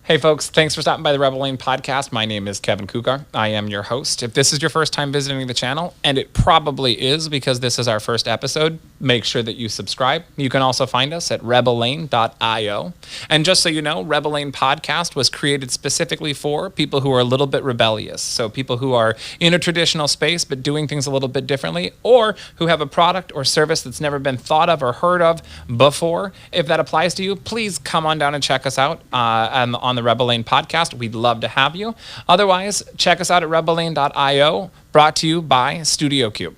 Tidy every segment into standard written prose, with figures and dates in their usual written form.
Hey folks, thanks for stopping by the Rebel Lane podcast. My name is Kevin Kugar. I am your host. If this is your first time visiting the channel, and it probably is because this is our first episode, make sure that you subscribe. You can also find us at rebellane.io. And just so you know, Rebel Lane podcast was created specifically for people who are a little bit rebellious. So people who are in a traditional space but doing things a little bit differently, or who have a product or service that's never been thought of or heard of before. If that applies to you, please come on down and check us out on the Rebel Lane podcast. We'd love to have you. Otherwise, check us out at rebellane.io, brought to you by Studio Cube.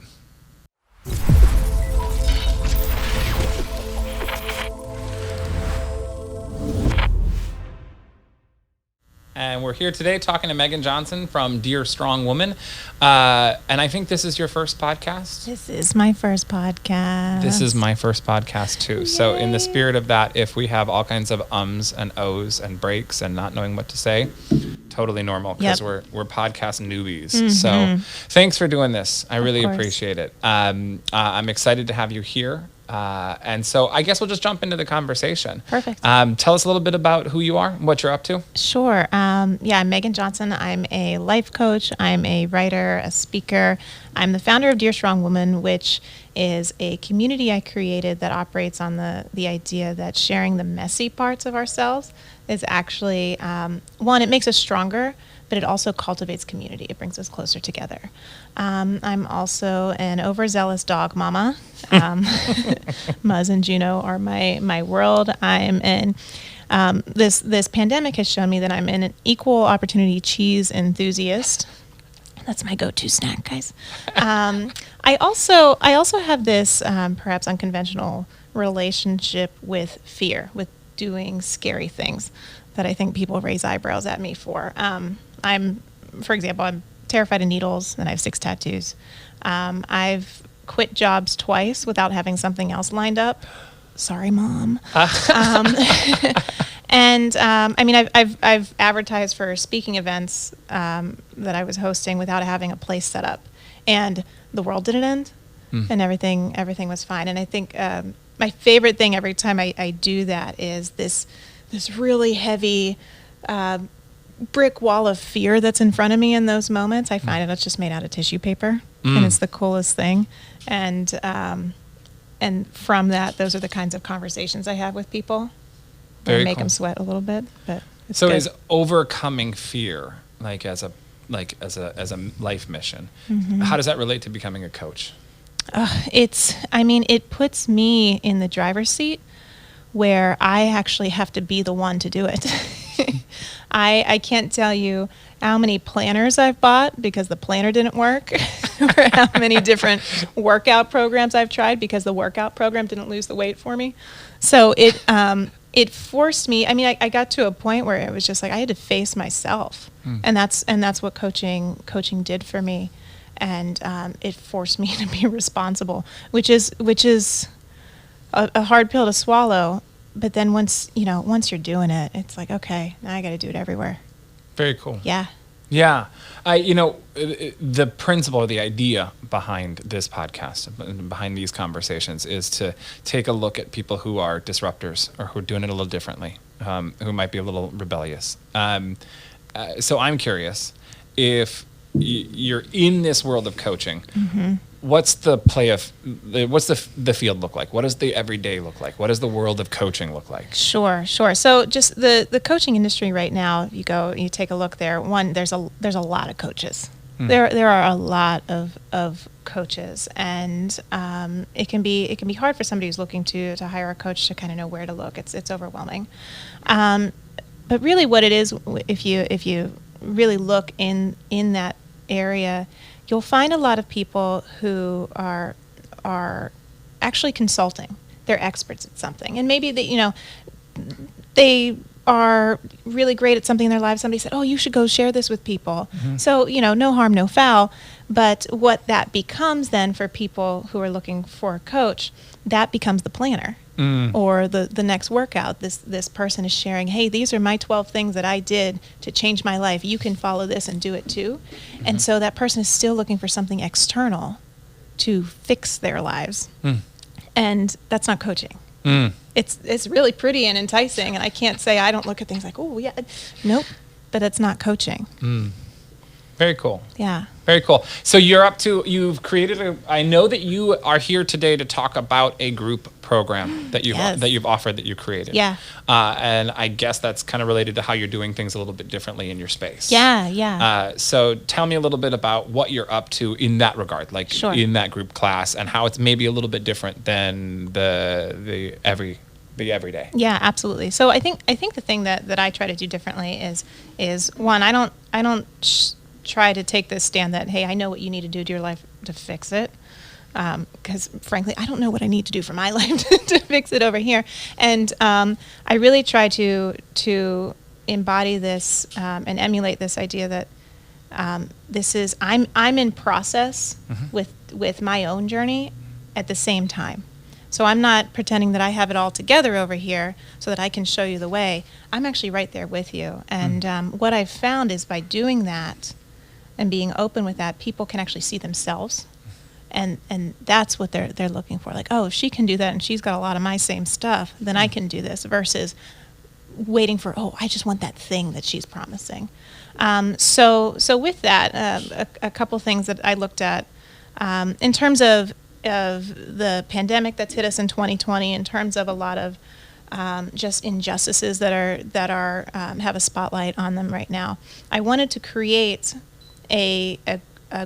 And we're here today talking to Meghan Johnson from Dear Strong Woman. And I think this is your first podcast. This is my first podcast. This is my first podcast too. Yay. So in the spirit of that, if we have all kinds of ums and ohs and breaks and not knowing what to say, totally normal because we're podcast newbies. Mm-hmm. So thanks for doing this. I really appreciate it. I'm excited to have you here. And so I guess we'll just jump into the conversation. Perfect. Tell us a little bit about who you are, what you're up to. Sure. I'm Meghan Johnson. I'm a life coach. I'm a writer, a speaker. I'm the founder of Dear Strong Woman, which is a community I created that operates on the idea that sharing the messy parts of ourselves is actually, one, it makes us stronger, but it also cultivates community. It brings us closer together. I'm also an overzealous dog mama. Muzz and Juno are my world. I'm in, this pandemic has shown me that I'm an equal opportunity cheese enthusiast. That's my go-to snack, guys. I also have this perhaps unconventional relationship with fear, with doing scary things that I think people raise eyebrows at me for. For example, I'm terrified of needles and I have 6 tattoos. I've quit jobs twice without having something else lined up. Sorry, Mom. And I've advertised for speaking events that I was hosting without having a place set up, and the world didn't end, and everything was fine. And I think my favorite thing every time I do that is this really heavy brick wall of fear that's in front of me in those moments. I find it's just made out of tissue paper, and it's the coolest thing. And from that, those are the kinds of conversations I have with people. They make them sweat a little bit, but it's so good. Is overcoming fear as a life mission? Mm-hmm. How does that relate to becoming a coach? It puts me in the driver's seat where I actually have to be the one to do it. I can't tell you how many planners I've bought because the planner didn't work, or how many different workout programs I've tried because the workout program didn't lose the weight for me. So it forced me. I got to a point where it was just like I had to face myself, and that's what coaching did for me, and it forced me to be responsible, which is a hard pill to swallow. But then once you're doing it, it's like, okay, now I got to do it everywhere. Very cool. Yeah. Yeah. The principle or the idea behind this podcast, behind these conversations, is to take a look at people who are disruptors or who are doing it a little differently, who might be a little rebellious. So I'm curious, if you're in this world of coaching, what's the field look like? What does the everyday look like? What does the world of coaching look like? Sure. So just the coaching industry right now, you take a look there. One, there's a lot of coaches. There are a lot of coaches, and it can be hard for somebody who's looking to hire a coach to kind of know where to look. It's overwhelming. But really, what it is, if you really look in that area, you'll find a lot of people who are actually consulting. They're experts at something, and maybe they are really great at something in their lives. Somebody said, "Oh, you should go share this with people." So no harm, no foul. But what that becomes then for people who are looking for a coach, that becomes the planner. Or the next workout. This person is sharing, hey, these are my 12 things that I did to change my life. You can follow this and do it too. And so that person is still looking for something external to fix their lives. And that's not coaching. It's really pretty and enticing, and I can't say I don't look at things like, oh yeah, nope, but it's not coaching. Very cool. Yeah. Very cool. So you've created I know that you are here today to talk about a group program that you've offered, that you created. Yeah. And I guess that's kind of related to how you're doing things a little bit differently in your space. Yeah. So tell me a little bit about what you're up to in that regard, like in that group class, and how it's maybe a little bit different than the everyday. Yeah, absolutely. So I think the thing that I try to do differently is one, I don't try to take this stand that, hey, I know what you need to do to your life to fix it. Because frankly, I don't know what I need to do for my life to fix it over here. And I really try to embody this and emulate this idea that I'm in process with my own journey at the same time. So I'm not pretending that I have it all together over here so that I can show you the way. I'm actually right there with you. And what I've found is by doing that and being open with that, people can actually see themselves. And that's what they're looking for. Like, oh, if she can do that and she's got a lot of my same stuff, then I can do this, versus waiting for, oh, I just want that thing that she's promising. So with that, a couple things that I looked at in terms of the pandemic that's hit us in 2020, in terms of a lot of just injustices that are have a spotlight on them right now. I wanted to create a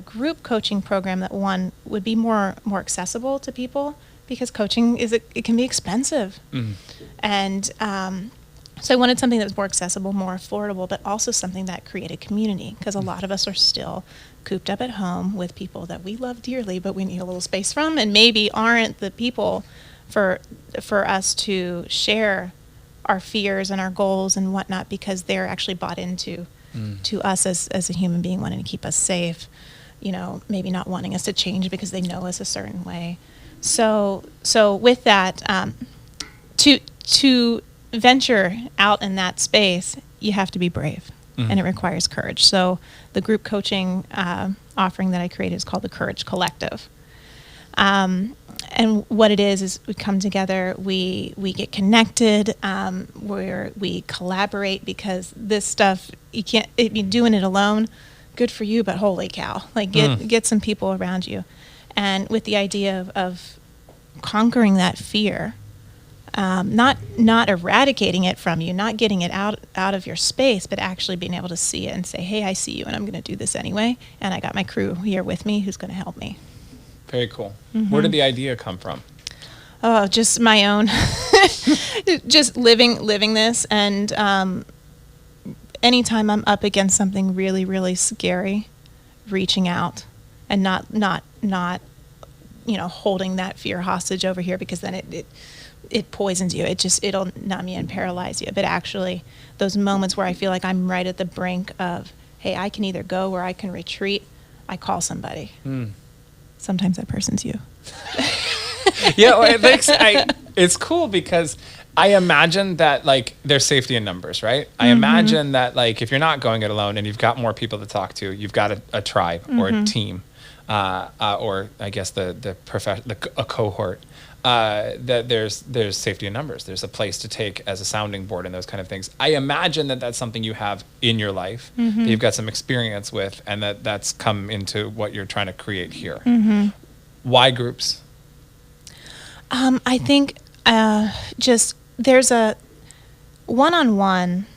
group coaching program that, one, would be more accessible to people, because coaching it can be expensive. And so I wanted something that was more accessible, more affordable, but also something that created community, because a lot of us are still cooped up at home with people that we love dearly, but we need a little space from, and maybe aren't the people for us to share our fears and our goals and whatnot, because they're actually bought into to us as a human being, wanting to keep us safe, maybe not wanting us to change because they know us a certain way. So with that, to venture out in that space, you have to be brave, and it requires courage. So the group coaching offering that I created is called the Courage Collective. And what it is we come together, we get connected, where we collaborate, because this stuff, you can't be doing it alone. Good for you, but holy cow, like get some people around you. And with the idea of conquering that fear, not eradicating it from you, not getting it out of your space, but actually being able to see it and say, hey, I see you, and I'm going to do this anyway, and I got my crew here with me who's going to help me. Very cool. Where did the idea come from? Oh, just my own, just living this. And anytime I'm up against something really, really scary, reaching out and not holding that fear hostage over here, because then it poisons you. It'll numb you and paralyze you. But actually, those moments where I feel like I'm right at the brink of, hey, I can either go or I can retreat, I call somebody. Sometimes that person's you. Yeah, well, it's cool, because I imagine that, like, there's safety in numbers, right? I imagine that, like, if you're not going it alone and you've got more people to talk to, you've got a tribe or a team, or I guess a cohort. That there's safety in numbers. There's a place to take as a sounding board and those kind of things. I imagine that that's something you have in your life, that you've got some experience with, and that's come into what you're trying to create here. Why groups? I think just there's a one-on-one,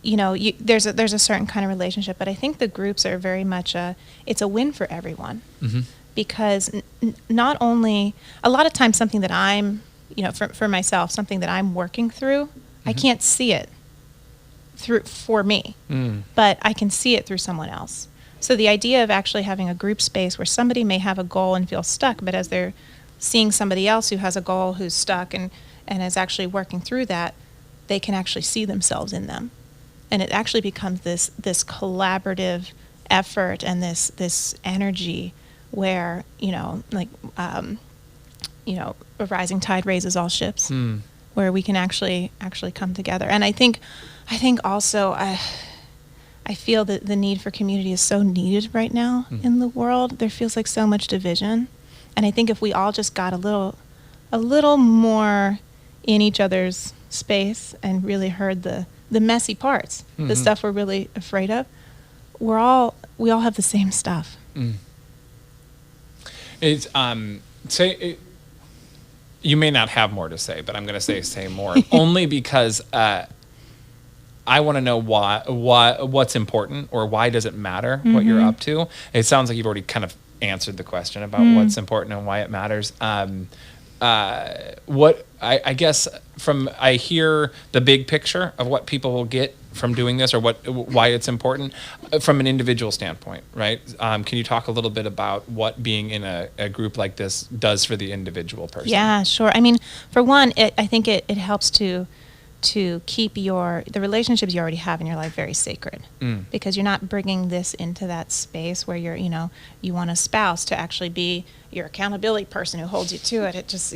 there's a certain kind of relationship, but I think the groups are very much it's a win for everyone. Because not only, a lot of times something that I'm, for myself, something that I'm working through, I can't see it for me, but I can see it through someone else. So the idea of actually having a group space where somebody may have a goal and feel stuck, but as they're seeing somebody else who has a goal, who's stuck and is actually working through that, they can actually see themselves in them. And it actually becomes this collaborative effort and this energy where, a rising tide raises all ships, where we can actually come together. And I think also I feel that the need for community is so needed right now in the world. There feels like so much division. And I think if we all just got a little a little more in each other's space and really heard the messy parts, the stuff we're really afraid of, we all have the same stuff. It's you may not have more to say, but I'm going to say more only because I want to know what's important, or why does it matter what you're up to. It sounds like you've already kind of answered the question about what's important and why it matters. What I guess I hear the big picture of what people will get from doing this, or why it's important from an individual standpoint, right? Can you talk a little bit about what being in a group like this does for the individual person? Yeah, sure. I mean, for one, I think it helps to keep the relationships you already have in your life very sacred, because you're not bringing this into that space where you want a spouse to actually be your accountability person who holds you to it. It just,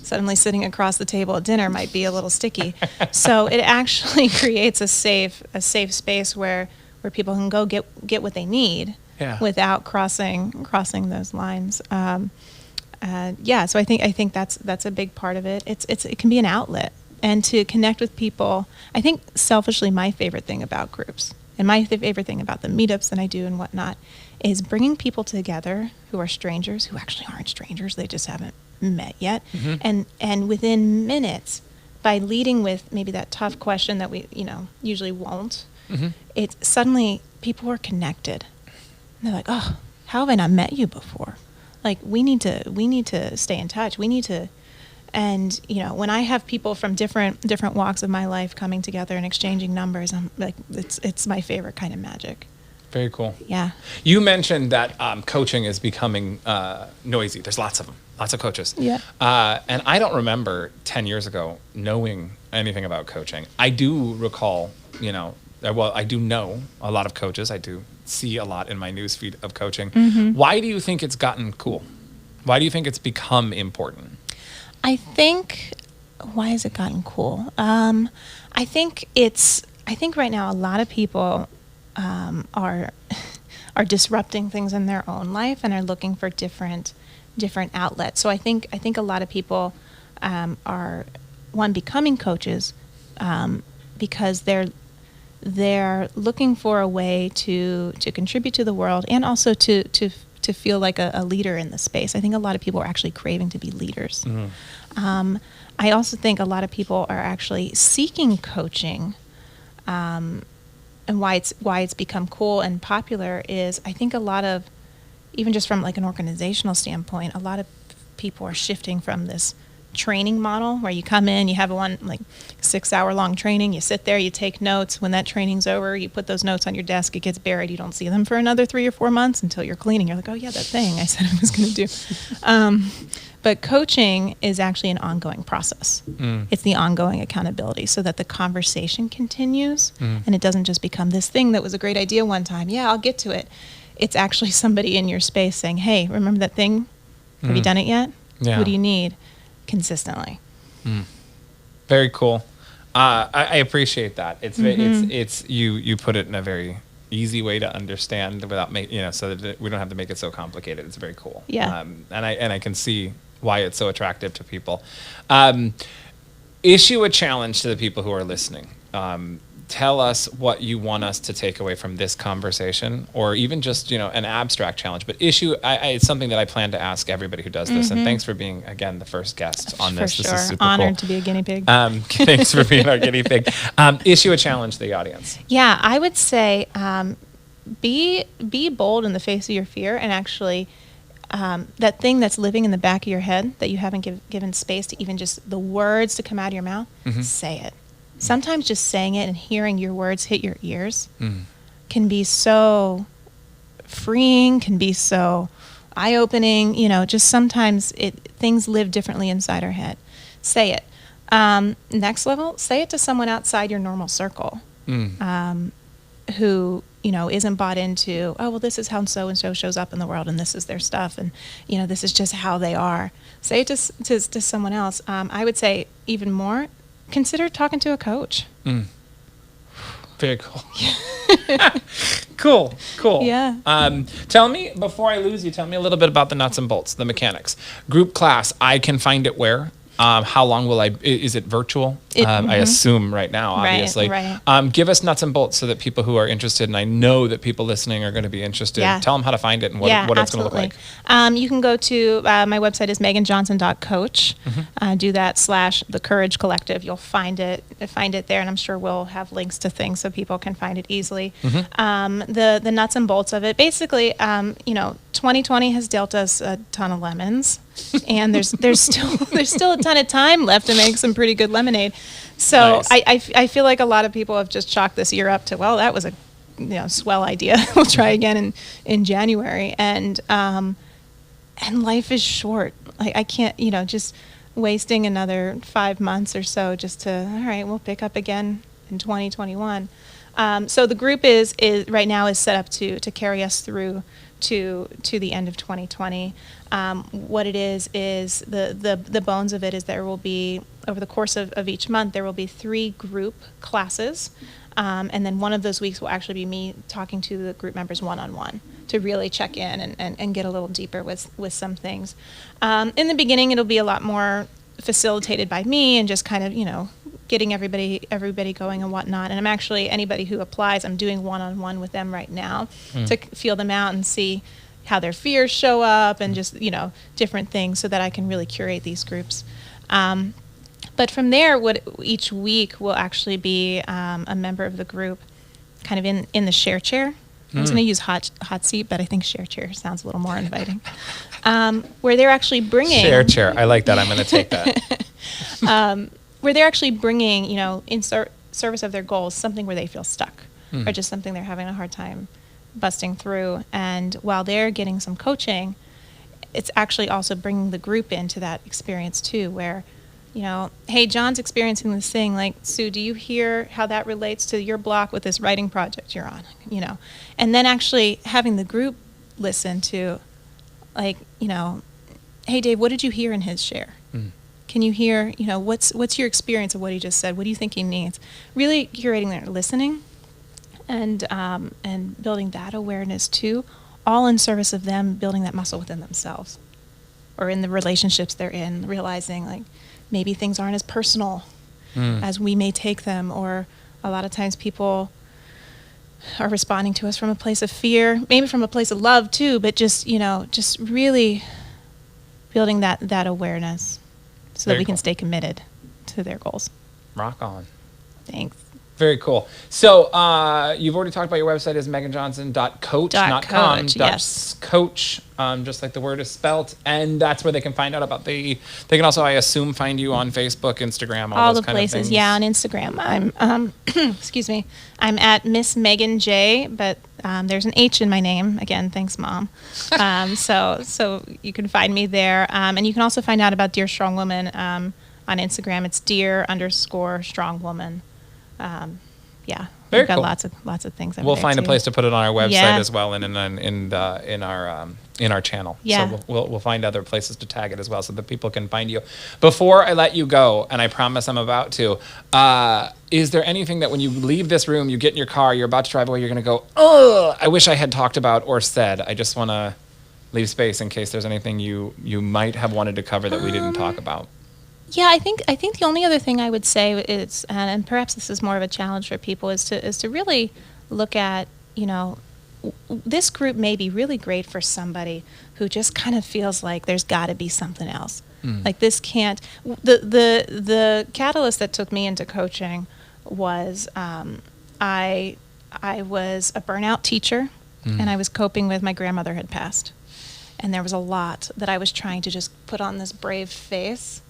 suddenly sitting across the table at dinner might be a little sticky. So it actually creates a safe space where people can go get what they need without crossing those lines. So I think that's a big part of it. It can be an outlet. And to connect with people, I think selfishly my favorite thing about groups, and my favorite thing about the meetups that I do and whatnot, is bringing people together who are strangers, who actually aren't strangers, they just haven't met yet. And within minutes, by leading with maybe that tough question that we usually won't, it's suddenly people are connected. And they're like, oh, how have I not met you before? Like, we need to stay in touch. We need to. And when I have people from different walks of my life coming together and exchanging numbers, I'm like, it's my favorite kind of magic. Very cool. Yeah. You mentioned that coaching is becoming noisy. There's lots of them, lots of coaches. Yeah. And I don't remember 10 years ago knowing anything about coaching. I do recall, I do know a lot of coaches. I do see a lot in my newsfeed of coaching. Why do you think it's gotten cool? Why do you think it's become important? I think, why has it gotten cool? I think right now a lot of people are disrupting things in their own life and are looking for different outlets. So I think a lot of people are becoming coaches because they're looking for a way to contribute to the world, and also to feel like a leader in the space. I think a lot of people are actually craving to be leaders. I also think a lot of people are actually seeking coaching, and why it's become cool and popular is, I think a lot of, even just from like an organizational standpoint, a lot of people are shifting from this training model where you come in, you have 6-hour long training, you sit there, you take notes. When that training's over, you put those notes on your desk, it gets buried, you don't see them for another 3 or 4 months until you're cleaning. You're like, oh yeah, that thing I said I was going to do. But coaching is actually an ongoing process. It's the ongoing accountability, so that the conversation continues and it doesn't just become this thing that was a great idea one time. Yeah, I'll get to it. It's actually somebody in your space saying, hey, remember that thing? Have you done it yet? Yeah. What do you need? Consistently. Very cool. I appreciate that. It's you put it in a very easy way to understand without so that we don't have to make it so complicated. It's very cool. Yeah. And I can see why it's so attractive to people. Issue a challenge to the people who are listening. Tell us what you want us to take away from this conversation, or even just an abstract challenge. But it's something that I plan to ask everybody who does this. And thanks for being, again, the first guest on this. For This sure. is super Honored cool. to be a guinea pig. Thanks for being our guinea pig. Issue a challenge to the audience. Yeah, I would say be bold in the face of your fear, and actually that thing that's living in the back of your head that you haven't given space to even just the words to come out of your mouth, say it. Sometimes just saying it and hearing your words hit your ears can be so freeing, can be so eye-opening. Just sometimes things live differently inside our head. Say it. Next level, say it to someone outside your normal circle who isn't bought into, oh, well, this is how so-and-so shows up in the world, and this is their stuff, and this is just how they are. Say it to someone else. I would say even more, consider talking to a coach. Very cool. Cool. Yeah. Tell me, before I lose you, tell me a little bit about the nuts and bolts, the mechanics. Group class, I can find it where? How long will is it virtual? I assume right now, obviously. Right. Give us nuts and bolts so that people who are interested, and I know that people listening are going to be interested, tell them how to find it and what it's going to look like. You can go to, my website is meghanjohnson.coach. Do that / The Courage Collective. You'll find it there, and I'm sure we'll have links to things so people can find it easily. The nuts and bolts of it, basically, 2020 has dealt us a ton of lemons. And there's still a ton of time left to make some pretty good lemonade. So nice. I feel like a lot of people have just chalked this year up to, well, that was a swell idea. We'll try again in January. And life is short. I can't, just wasting another 5 months or so just to, all right, we'll pick up again in 2021. So the group is right now is set up to carry us through to the end of 2020. What it is the bones of it is there will be, over the course of each month, there will be 3 group classes. And then one of those weeks will actually be me talking to the group members one-on-one to really check in and get a little deeper with some things. In the beginning, it'll be a lot more facilitated by me and just kind of, getting everybody going and whatnot. And I'm actually, anybody who applies, I'm doing one-on-one with them right now to feel them out and see how their fears show up and just, different things so that I can really curate these groups. But from there, each week will actually be a member of the group kind of in the share chair. I was going to use hot seat, but I think share chair sounds a little more inviting. Where they're actually bringing... Share chair. I like that. I'm going to take that. Where they're actually bringing, in service of their goals, something where they feel stuck or just something they're having a hard time busting through. And while they're getting some coaching, it's actually also bringing the group into that experience too, where, hey, John's experiencing this thing. Like, Sue, do you hear how that relates to your block with this writing project you're on? And then actually having the group listen to, like, hey, Dave, what did you hear in his share? Can you hear, what's your experience of what he just said? What do you think he needs? Really curating their listening and building that awareness too, all in service of them building that muscle within themselves or in the relationships they're in, realizing like maybe things aren't as personal as we may take them, or a lot of times people are responding to us from a place of fear, maybe from a place of love too, but just really building that awareness. So that we can stay committed to their goals. Rock on. Thanks. Very cool. So you've already talked about your website is meghanjohnson.coach, not com. Yes. Coach, just like the word is spelt. And that's where they can find out about they can also, I assume, find you on Facebook, Instagram, all those the kind places. of things. Yeah, on Instagram. I'm, excuse me, I'm at Miss Meghan J, but there's an H in my name. Again, thanks, Mom. So you can find me there. And you can also find out about Dear Strong Woman on Instagram. It's Dear_Strong Woman. Very we've got cool. lots of things. We'll find too. a place to put it on our website as well, and in our channel. Yeah. So we'll find other places to tag it as well, so that people can find you. Before I let you go, and I promise I'm about to, is there anything that when you leave this room, you get in your car, you're about to drive away, you're going to go, oh, I wish I had talked about or said. I just want to leave space in case there's anything you might have wanted to cover that we didn't talk about. Yeah, I think the only other thing I would say is, and perhaps this is more of a challenge for people, is to really look at, this group may be really great for somebody who just kind of feels like there's got to be something else. Like this can't. The catalyst that took me into coaching was I was a burnout teacher, and I was coping with my grandmother had passed, and there was a lot that I was trying to just put on this brave face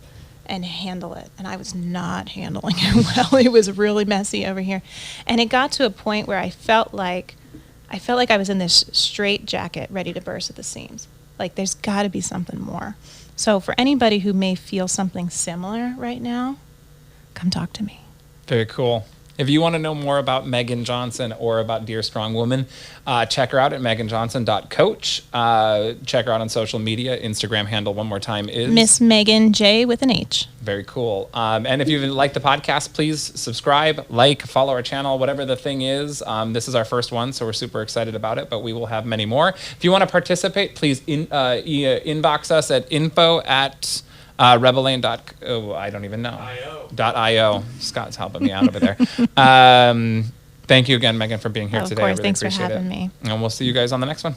and handle it. And I was not handling it well. It was really messy over here. And it got to a point where I felt like I was in this straight jacket ready to burst at the seams. Like there's got to be something more. So for anybody who may feel something similar right now, come talk to me. Very cool. If you want to know more about Meghan Johnson or about Dear Strong Woman, check her out at meghanjohnson.coach. Check her out on social media. Instagram handle one more time is Miss Megan J with an H. Very cool. And if you like the podcast, please subscribe, follow our channel, whatever the thing is. This is our first one, so we're super excited about it, but we will have many more. If you want to participate, please inbox us at info@rebellane. I don't even know. .io. Scott's helping me out over there. Thank you again, Meghan, for being here today. Of course. I really Thanks for appreciate having it. me. And we'll see you guys on the next one.